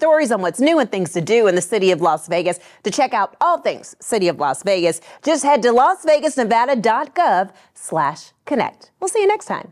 stories on what's new and things to do in the city of Las Vegas. To check out all things City of Las Vegas, just head to lasvegasnevada.gov/connect. We'll see you next time.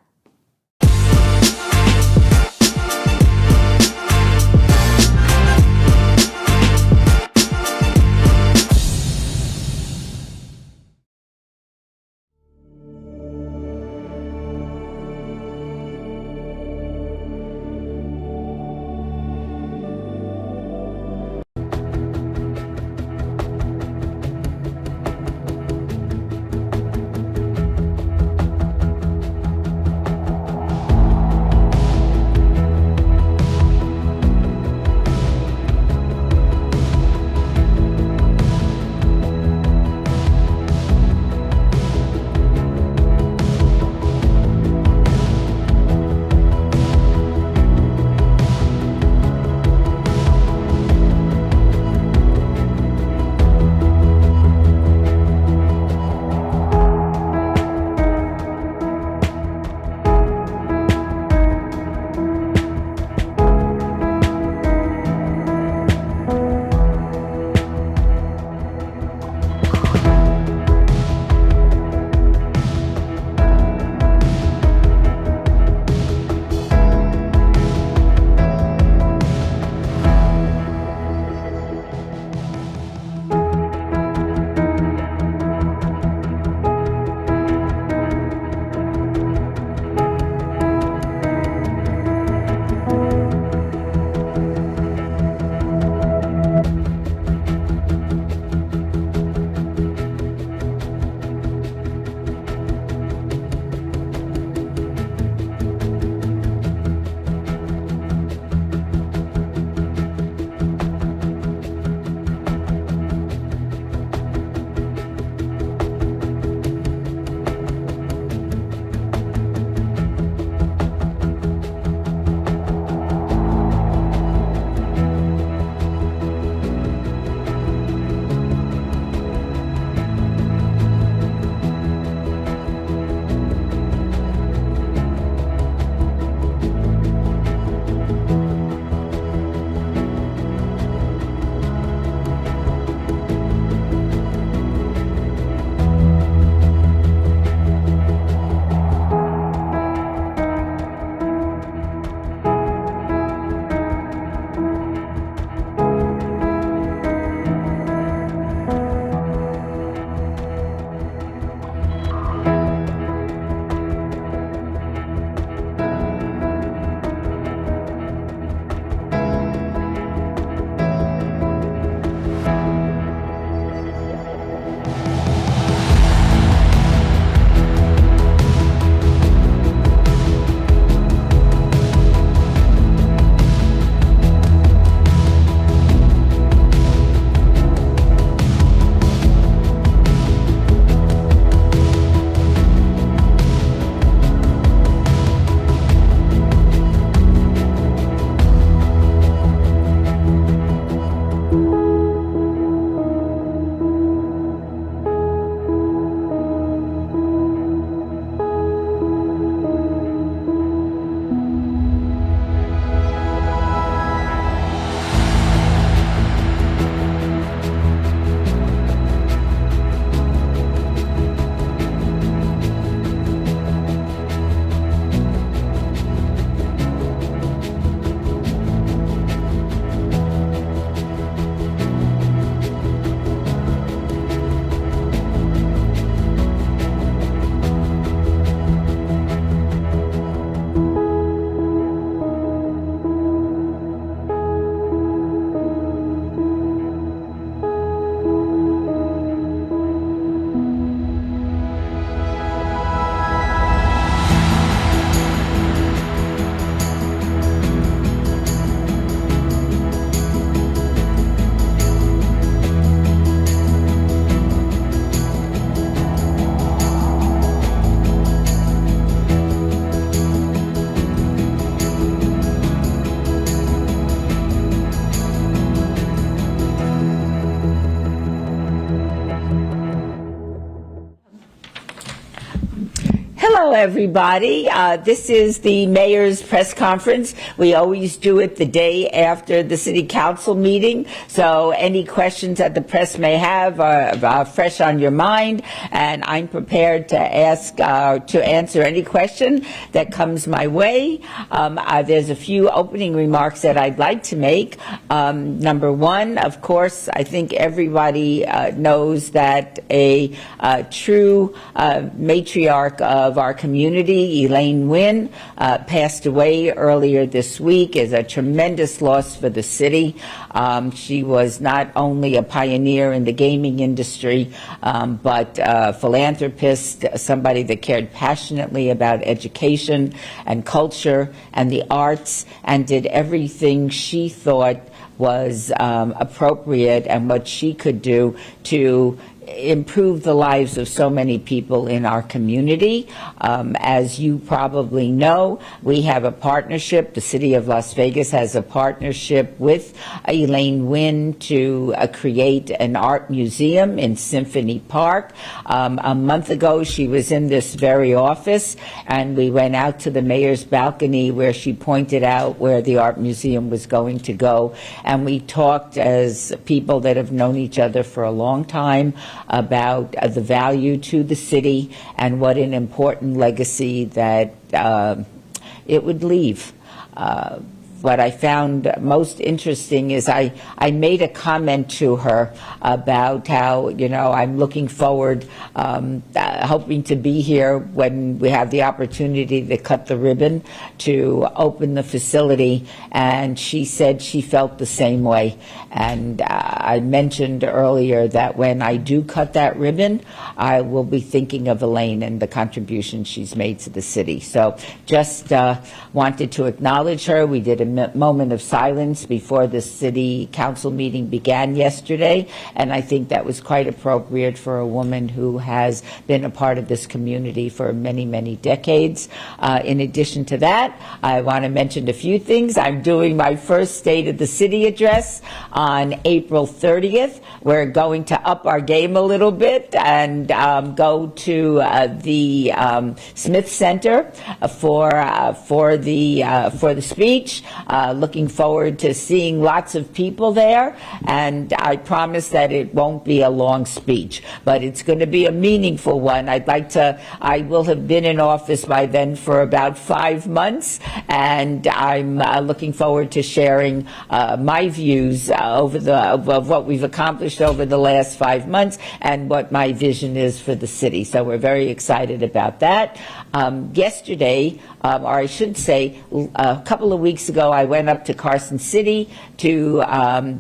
Hello, everybody. This is the mayor's press conference. We always do it the day after the city council meeting, so any questions that the press may have are fresh on your mind, and I'm prepared to answer any question that comes my way. There's a few opening remarks that I'd like to make. Number one, of course, I think everybody knows that a true matriarch of our community, Elaine Wynn, passed away earlier this week. Is a tremendous loss for the city. She was not only a pioneer in the gaming industry, but a philanthropist, somebody that cared passionately about education and culture and the arts, and did everything she thought was appropriate and what she could do to improve the lives of so many people in our community. As you probably know, we have a partnership. The city of Las Vegas has a partnership with Elaine Wynn to create an art museum in Symphony Park. A month ago, she was in this very office, and we went out to the mayor's balcony where she pointed out where the art museum was going to go. And we talked as people that have known each other for a long time about the value to the city and what an important legacy that it would leave. What I found most interesting is I made a comment to her about how, I'm looking forward, hoping to be here when we have the opportunity to cut the ribbon to open the facility, and she said she felt the same way. And I mentioned earlier that when I do cut that ribbon, I will be thinking of Elaine and the contribution she's made to the city. So just wanted to acknowledge her. We did a moment of silence before the city council meeting began yesterday, and I think that was quite appropriate for a woman who has been a part of this community for many, many decades. In addition to that, I want to mention a few things. I'm doing my first State of the City address on April 30th. We're going to up our game a little bit and go to the Smith Center for the speech. Looking forward to seeing lots of people there, and I promise that it won't be a long speech, but it's going to be a meaningful one. I will have been in office by then for about 5 months, and I'm looking forward to sharing my views of what we've accomplished over the last 5 months and what my vision is for the city. So we're very excited about that. Yesterday, or I should say a couple of weeks ago, I went up to Carson City to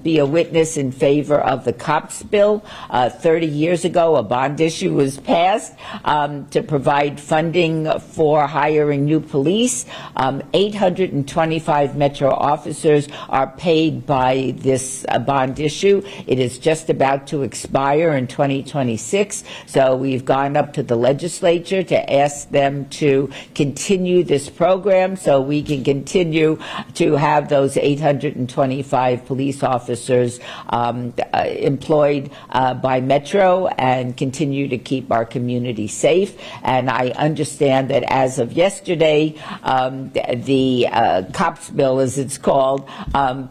be a witness in favor of the cops bill. 30 years ago, a bond issue was passed to provide funding for hiring new police. 825 Metro officers are paid by this bond issue. It is just about to expire in 2026, so we've gone up to the legislature to ask them to continue this program so we can continue to have those 825 police officers employed by Metro and continue to keep our community safe. And I understand that as of yesterday, the cops bill, as it's called,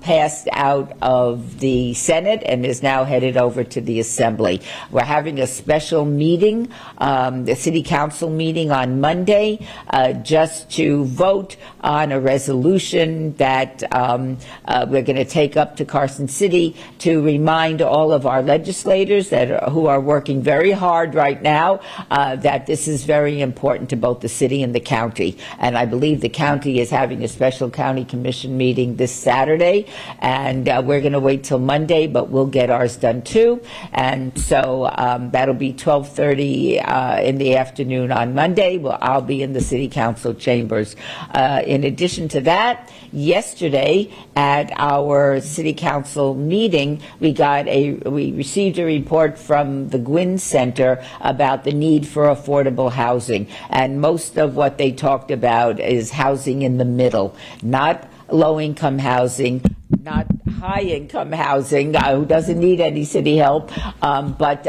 passed out of the Senate and is now headed over to the Assembly. We're having a special meeting, the City Council meeting on Monday, just to vote on a resolution that we're going to take up to Carson City to remind all of our legislators who are working very hard right now that this is very important to both the city and the county. And I believe the county is having a special county commission meeting this Saturday, and we're going to wait till Monday, but we'll get ours done too. And so that'll be 12:30 in the afternoon on Monday. Well, I'll be in the city council chambers. In addition to that, yesterday at our city council meeting, we received a report from the Gwynn Center about the need for affordable housing, and most of what they talked about is housing in the middle, not low-income housing, not high-income housing, who doesn't need any city help, but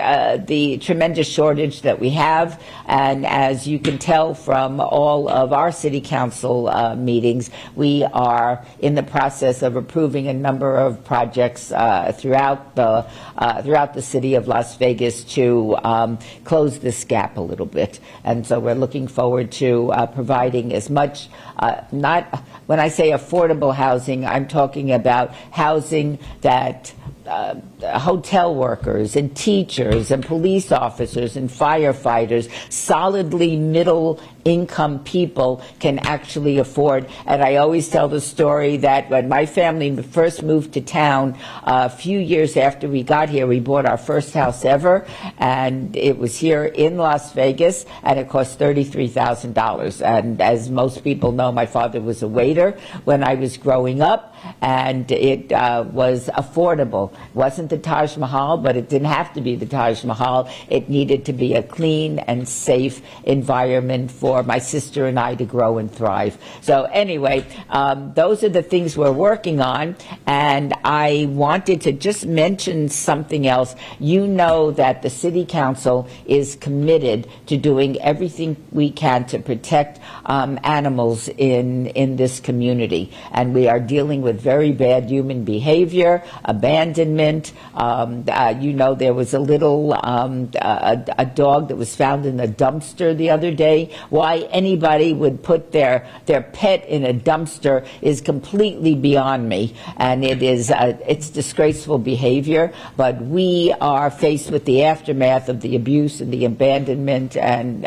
the tremendous shortage that we have. And as you can tell from all of our city council meetings, we are in the process of approving a number of projects throughout the city of Las Vegas to close this gap a little bit. And so we're looking forward to providing as much, when I say affordable housing, I'm talking about housing that hotel workers and teachers and police officers and firefighters, solidly middle income people can actually afford. And I always tell the story that when my family first moved to town, a few years after we got here, we bought our first house ever, and it was here in Las Vegas, and it cost $33,000. And as most people know, my father was a waiter when I was growing up, and it was affordable. It wasn't the Taj Mahal, but it didn't have to be the Taj Mahal. It needed to be a clean and safe environment for my sister and I to grow and thrive. So anyway, those are the things we're working on. And I wanted to just mention something else. You know that the City Council is committed to doing everything we can to protect animals in this community. And we are dealing with very bad human behavior, abandonment. You know, there was a little a dog that was found in a dumpster the other day. Why anybody would put their pet in a dumpster is completely beyond me, and it's disgraceful behavior. But we are faced with the aftermath of the abuse and the abandonment, and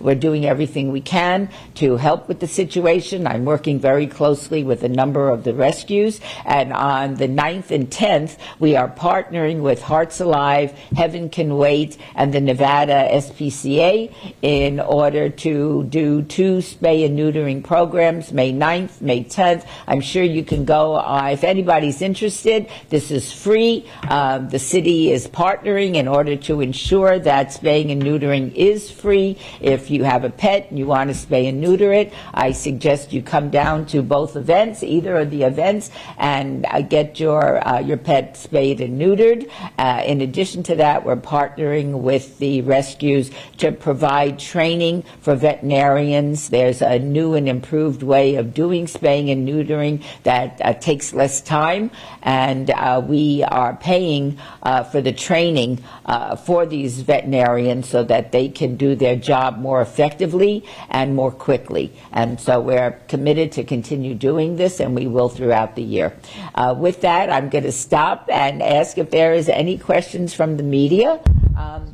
we're doing everything we can to help with the situation. I'm working very closely with a number of the rescues, and on the 9th and 10th, we are partnering with Hearts Alive, Heaven Can Wait, and the Nevada SPCA in order to do 2 spay and neutering programs, May 9th, May 10th. I'm sure you can go, if anybody's interested, this is free. The city is partnering in order to ensure that spaying and neutering is free. If you have a pet and you want to spay and neuter it, I suggest you come down to both events, either of the events, and get your pet spayed and neutered. In addition to that, we're partnering with the rescues to provide training for veterinarians. There's a new and improved way of doing spaying and neutering that takes less time, and we are paying for the training for these veterinarians so that they can do their job more effectively and more quickly. And so we're committed to continue doing this, and we will throughout the year. With that, I'm going to stop and ask if there is any questions from the media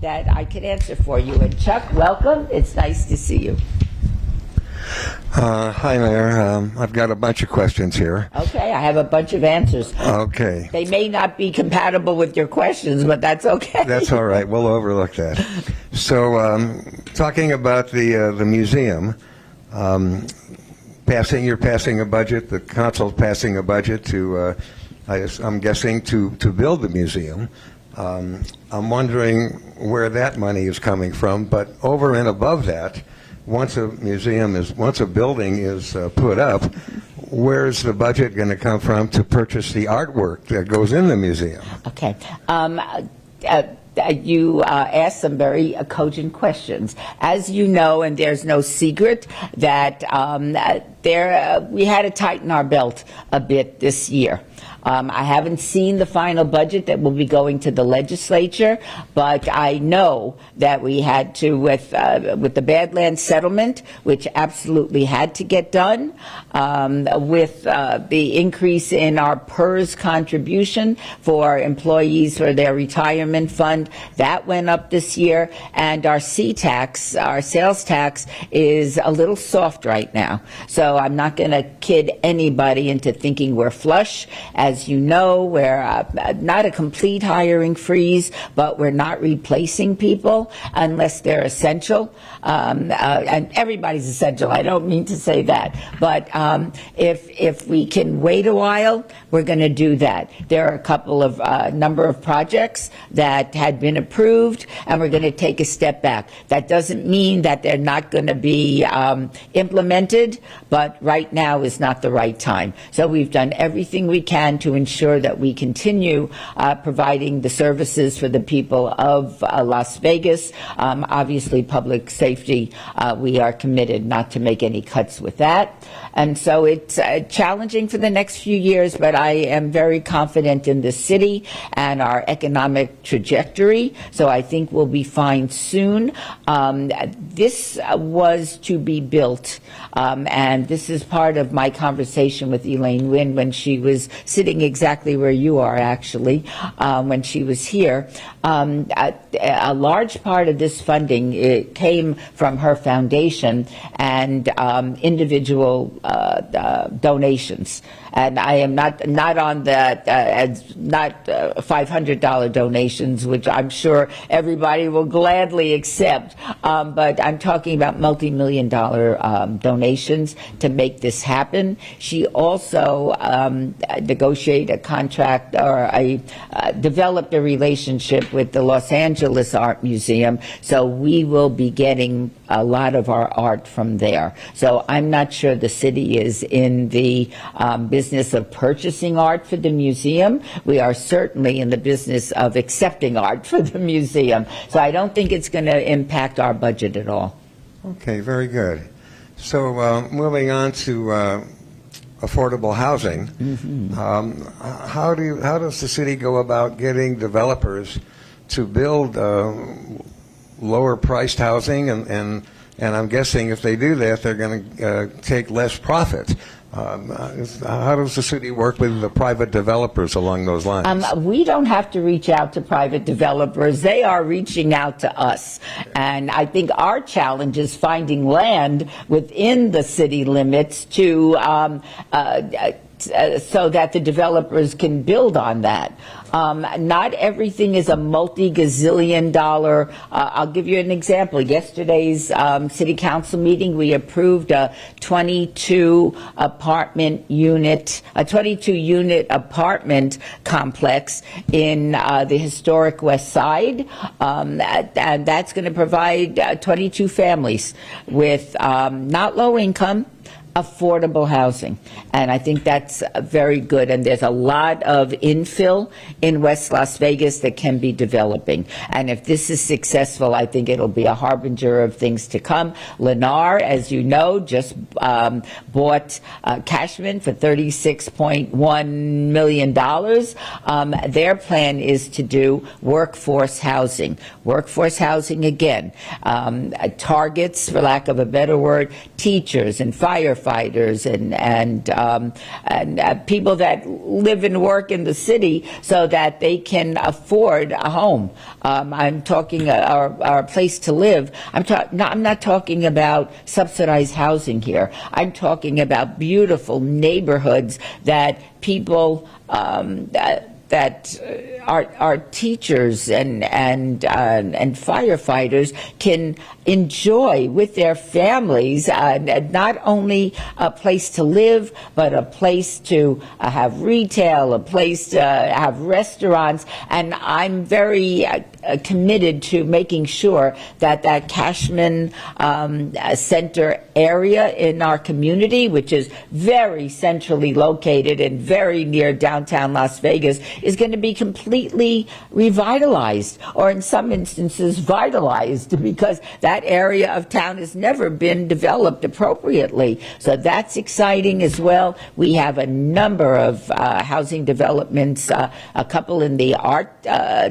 that I could answer for you. And Chuck, welcome. It's nice to see you. Hi, Mayor. I've got a bunch of questions here. Okay, I have a bunch of answers. Okay. They may not be compatible with your questions, but that's okay. That's all right. We'll overlook that. So, talking about the museum, you're passing a budget, the council's passing a budget to, I'm guessing, to build the museum. I'm wondering where that money is coming from, but over and above that, once a building is put up, where's the budget going to come from to purchase the artwork that goes in the museum? Okay. You asked some very cogent questions. As you know, and there's no secret, that we had to tighten our belt a bit this year. I haven't seen the final budget that will be going to the legislature, but I know that we had to, with the Badlands settlement, which absolutely had to get done, with the increase in our PERS contribution for employees for their retirement fund, that went up this year, and our C-tax, our sales tax, is a little soft right now. So I'm not going to kid anybody into thinking we're flush. As you know, we're not a complete hiring freeze, but we're not replacing people unless they're essential. And everybody's essential. I don't mean to say that. But if we can wait a while, we're going to do that. There are a couple of number of projects that had been approved, and we're going to take a step back. That doesn't mean that they're not going to be implemented, but right now is not the right time. So we've done everything we can can to ensure that we continue providing the services for the people of Las Vegas. Obviously, public safety, we are committed not to make any cuts with that. And so it's challenging for the next few years, but I am very confident in the city and our economic trajectory. So I think we'll be fine soon. This was to be built, and this is part of my conversation with Elaine Wynn when she was sitting exactly where you are, actually, when she was here. A large part of this funding, it came from her foundation and individual donations. And I am not on that, not $500 donations, which I'm sure everybody will gladly accept. But I'm talking about multi-million-dollar donations to make this happen. She also negotiated a contract or developed a relationship with the Los Angeles Art Museum. So we will be getting a lot of our art from there. So I'm not sure the city is in the business of purchasing art for the museum. We are certainly in the business of accepting art for the museum. So I don't think it's going to impact our budget at all. Okay, very good. So moving on to affordable housing, how does the city go about getting developers to build lower priced housing, and I'm guessing if they do that, they're going to take less profit. How does the city work with the private developers along those lines? We don't have to reach out to private developers. They are reaching out to us. And I think our challenge is finding land within the city limits to so that the developers can build on that. Not everything is a multi-gazillion dollar. I'll give you an example. Yesterday's city council meeting, we approved a 22 unit apartment complex in the historic West Side, and that's going to provide 22 families with not low income, affordable housing. And I think that's very good. And there's a lot of infill in West Las Vegas that can be developing. And if this is successful, I think it'll be a harbinger of things to come. Lennar, as you know, just bought Cashman for $36.1 million. Their plan is to do workforce housing. Workforce housing, again, targets, for lack of a better word, teachers and firefighters and people that live and work in the city so that they can afford a home. I'm talking our place to live. I'm not talking about subsidized housing here. I'm talking about beautiful neighborhoods that people that our teachers and firefighters can enjoy with their families, not only a place to live, but a place to have retail, a place to have restaurants. And I'm very committed to making sure that Cashman Center area in our community, which is very centrally located and very near downtown Las Vegas, is going to be completely revitalized, or in some instances vitalized, because that area of town has never been developed appropriately. So that's exciting as well. We have a number of housing developments, a couple in the art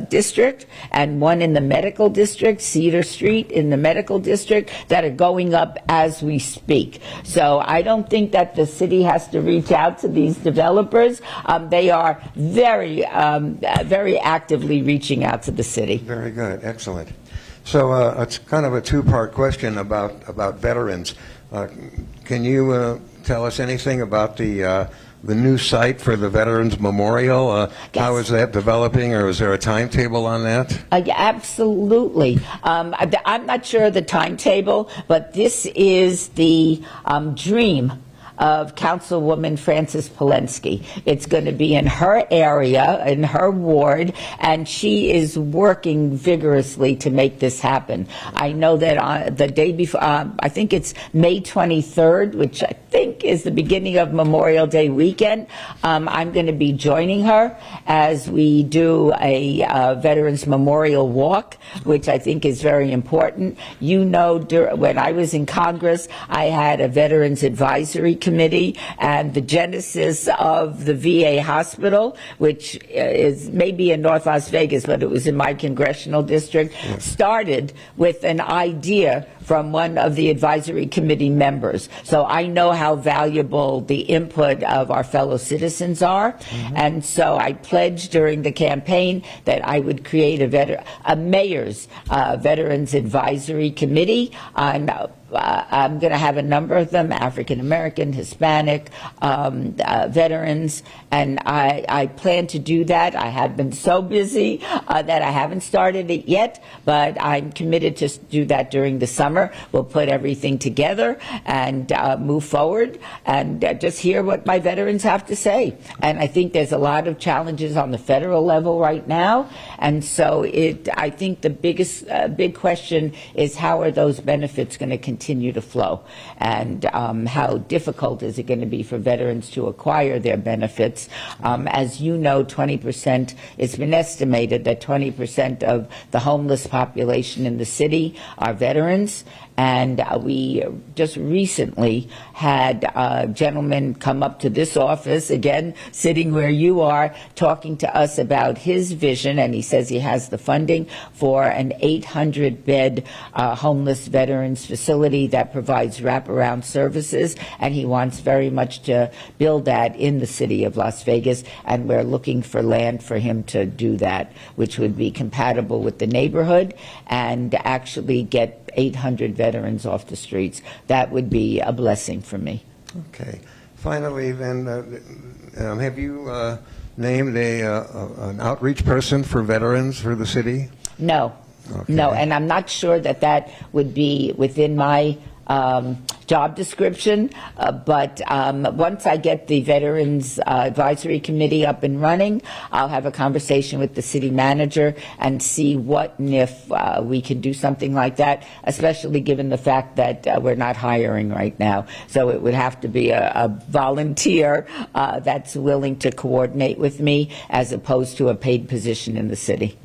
district and one in the medical district, Cedar Street in the medical district, that are going up as we speak. So I don't think that the city has to reach out to these developers. They are very actively reaching out to the city. Very good, excellent. So it's kind of a two-part question about veterans. Can you tell us anything about the new site for the Veterans Memorial? Yes. How is that developing, or is there a timetable on that? Absolutely. I'm not sure of the timetable, but this is the dream of Councilwoman Frances Polensky. It's going to be in her area, in her ward, and she is working vigorously to make this happen. I know that on the day before, I think it's May 23rd, which I think is the beginning of Memorial Day weekend, I'm going to be joining her as we do a Veterans Memorial Walk, which I think is very important. You know, when I was in Congress, I had a Veterans Advisory Committee, and the genesis of the VA hospital, which is maybe in North Las Vegas, but it was in my congressional district, started with an idea from one of the advisory committee members. So I know how valuable the input of our fellow citizens are. And so I pledged during the campaign that I would create a mayor's Veterans Advisory Committee on I'm going to have a number of them, African American, Hispanic, veterans, and I plan to do that. I have been so busy that I haven't started it yet, but I'm committed to do that during the summer. We'll put everything together and move forward and just hear what my veterans have to say. And I think there's a lot of challenges on the federal level right now, and so I think the big question is, how are those benefits going to continue to flow, and how difficult is it going to be for veterans to acquire their benefits? As you know, 20%, it's been estimated that 20% of the homeless population in the city are veterans. And we just recently had a gentleman come up to this office, again, sitting where you are, talking to us about his vision, and he says he has the funding for an 800-bed homeless veterans facility that provides wraparound services, and he wants very much to build that in the city of Las Vegas, and we're looking for land for him to do that, which would be compatible with the neighborhood and actually get 800 veterans off the streets. That would be a blessing for me. Okay. Finally, then, have you named an outreach person for veterans for the city? No. Okay. No, and I'm not sure that that would be within my job description, but once I get the Veterans Advisory Committee up and running, I'll have a conversation with the city manager and see what and if we can do something like that, especially given the fact that we're not hiring right now. So it would have to be a volunteer that's willing to coordinate with me, as opposed to a paid position in the city.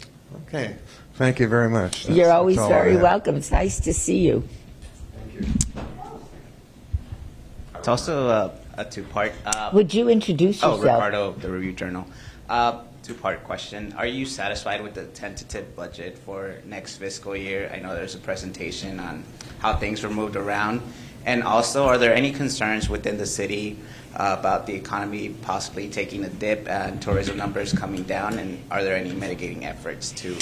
Okay. Thank you very much. You're always that's all I very have. welcome. It's nice to see you. It's also a two-part. Would you introduce yourself? Ricardo, the Review Journal. Two-part question. Are you satisfied with the tentative budget for next fiscal year? I know there's a presentation on how things were moved around. And also, are there any concerns within the city about the economy possibly taking a dip and tourism numbers coming down? And are there any mitigating efforts to...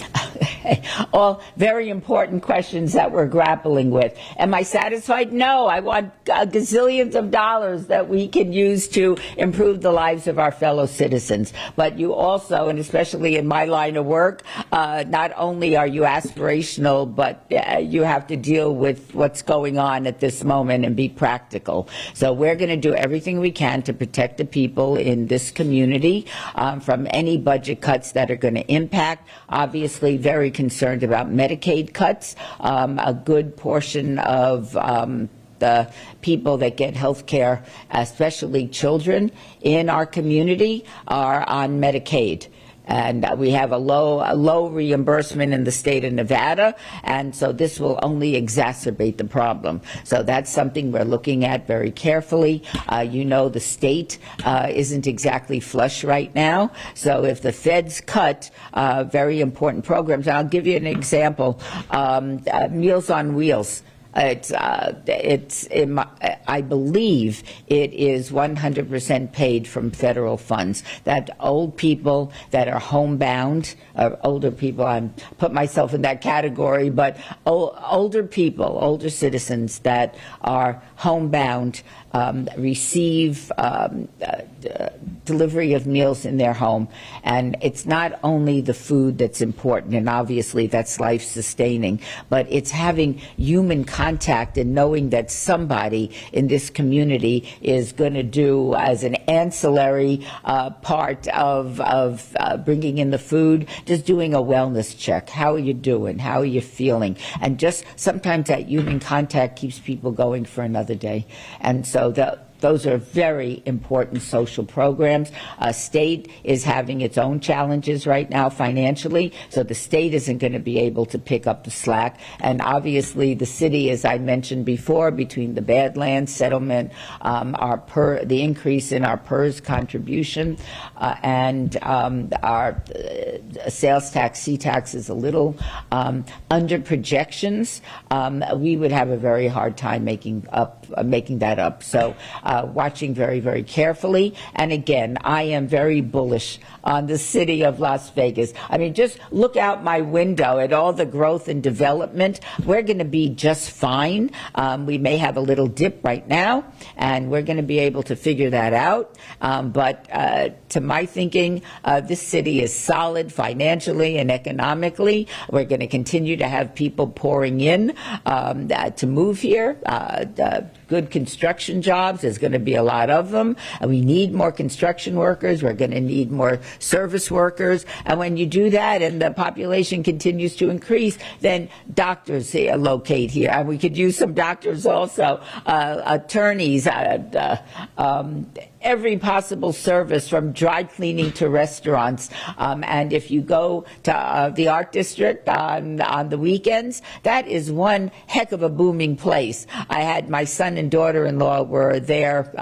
All very important questions that we're grappling with. Am I satisfied? No. I want gazillions of dollars that we can use to improve the lives of our fellow citizens. But you also, and especially in my line of work, not only are you aspirational, but you have to deal with what's going on at this moment and be practical. So we're going to do everything we can to protect the people in this community from any budget cuts that are going to impact. Obviously, very concerned about Medicaid cuts. A good portion of the people that get health care, especially children in our community, are on Medicaid. And we have a low reimbursement in the state of Nevada, and so this will only exacerbate the problem. So that's something we're looking at very carefully. You know, the state isn't exactly flush right now, so if the feds cut very important programs, and I'll give you an example, Meals on Wheels. I believe it is 100% paid from federal funds. That old people that are homebound, older people, I put myself in that category, but older people, older citizens that are homebound receive delivery of meals in their home. And it's not only the food that's important, and obviously that's life-sustaining, but it's having human contact contact and knowing that somebody in this community is going to do as an ancillary part of bringing in the food, just doing a wellness check. How are you doing? How are you feeling? And just sometimes that human contact keeps people going for another day. And so those are very important social programs. State is having its own challenges right now financially, so the state isn't going to be able to pick up the slack. And obviously the city, as I mentioned before, between the Badlands settlement, the increase in our PERS contribution, and our sales tax, C-tax is a little under projections. We would have a very hard time making that up. So watching very, very carefully. And again, I am very bullish on the city of Las Vegas. I mean, just look out my window at all the growth and development. We're going to be just fine. We may have a little dip right now, and we're going to be able to figure that out. But to my thinking, this city is solid financially and economically. We're going to continue to have people pouring in to move here. Good construction jobs. There's going to be a lot of them. And we need more construction workers. We're going to need more service workers. And when you do that and the population continues to increase, then doctors locate here. And we could use some doctors also, attorneys, every possible service from dry cleaning to restaurants. And if you go to the Art District on the weekends, that is one heck of a booming place. I had my son and daughter-in-law were there.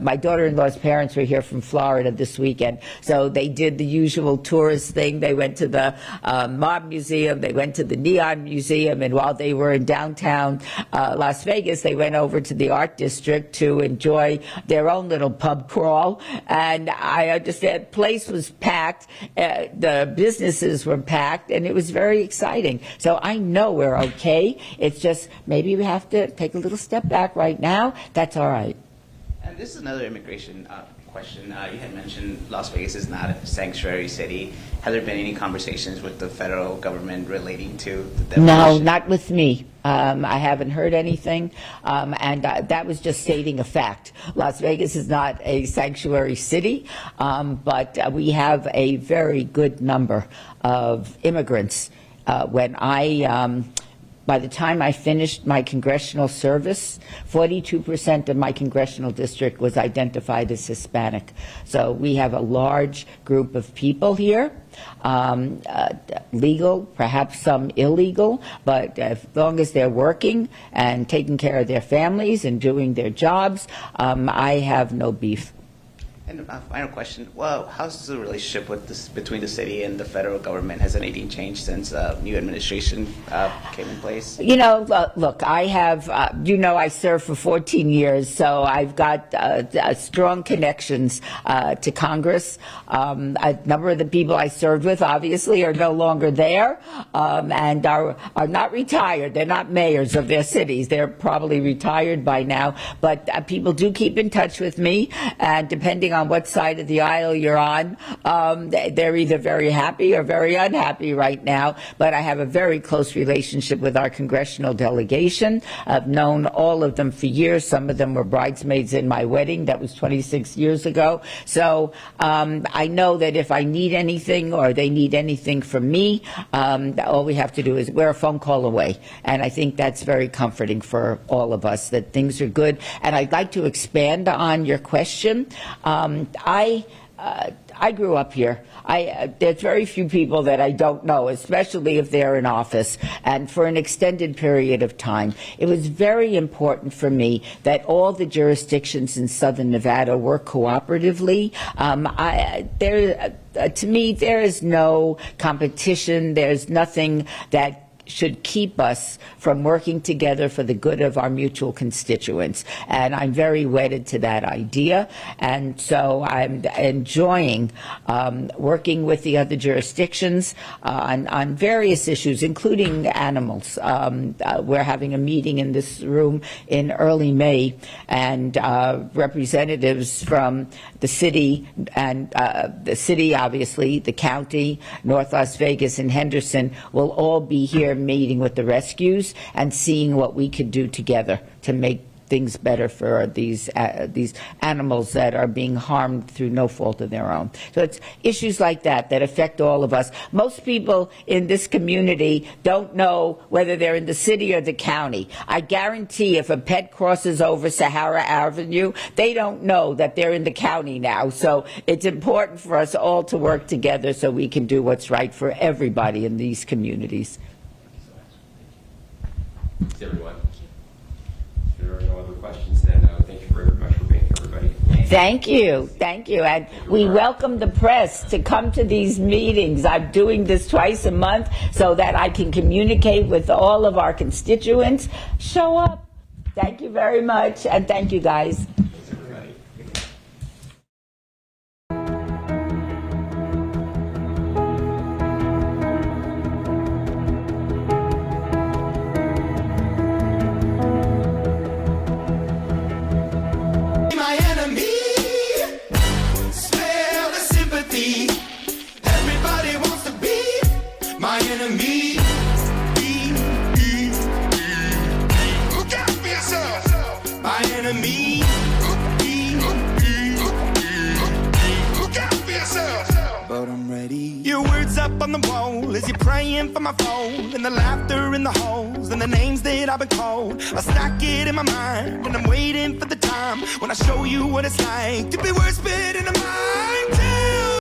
My daughter-in-law's parents were here from Florida this weekend, so they did the usual tourist thing. They went to the Mob Museum, they went to the Neon Museum, and while they were in downtown Las Vegas, they went over to the Art District to enjoy their own little pub crawl. And I understand the place was packed, the businesses were packed, and it was very exciting. So I know we're okay. It's just maybe we have to take a little step back right now. That's all right. And this is another immigration question. You had mentioned Las Vegas is not a sanctuary city. Have there been any conversations with the federal government relating to the demolition? No, not with me. I haven't heard anything, and that was just stating a fact. Las Vegas is not a sanctuary city, but we have a very good number of immigrants. By the time I finished my congressional service, 42% of my congressional district was identified as Hispanic. So we have a large group of people here, legal, perhaps some illegal, but as long as they're working and taking care of their families and doing their jobs, I have no beef. And a final question. Well, how's the relationship between the city and the federal government? Has anything changed since new administration came in place? You know, look, I have, I served for 14 years, so I've got strong connections to Congress. A number of the people I served with, obviously, are no longer there and are not retired. They're not mayors of their cities. They're probably retired by now. But people do keep in touch with me, and depending on what side of the aisle you're on, they're either very happy or very unhappy right now. But I have a very close relationship with our congressional delegation. I've known all of them for years. Some of them were bridesmaids in my wedding. That was 26 years ago. So I know that if I need anything or they need anything from me, all we have to do is we're a phone call away. And I think that's very comforting for all of us, that things are good. And I'd like to expand on your question. I grew up here. There's very few people that I don't know, especially if they're in office, and for an extended period of time. It was very important for me that all the jurisdictions in Southern Nevada work cooperatively. To me, there is no competition. There's nothing that should keep us from working together for the good of our mutual constituents. And I'm very wedded to that idea. And so I'm enjoying working with the other jurisdictions on various issues, including animals. We're having a meeting in this room in early May, and representatives from the city, and obviously, the county, North Las Vegas, and Henderson will all be here meeting with the rescues and seeing what we could do together to make things better for these animals that are being harmed through no fault of their own. So it's issues like that that affect all of us. Most people in this community don't know whether they're in the city or the county. I guarantee if a pet crosses over Sahara Avenue, they don't know that they're in the county now. So it's important for us all to work together so we can do what's right for everybody in these communities. Thanks, everyone. If there are no other questions, then thank you very much for being here, everybody. Thank you. Thank you. And we welcome the press to come to these meetings. I'm doing this twice a month so that I can communicate with all of our constituents. Show up. Thank you very much. And thank you, guys. My enemy, spare the sympathy. Everybody wants to be my enemy. Look out for yourself. My enemy. Look out for yourself. But I'm ready. Your words up on the wall as you're praying for my phone, and the laughter in the halls and the names that I've been called. I stack it in my mind and I'm waiting for the time when I show you what it's like to be worse bit in the mind.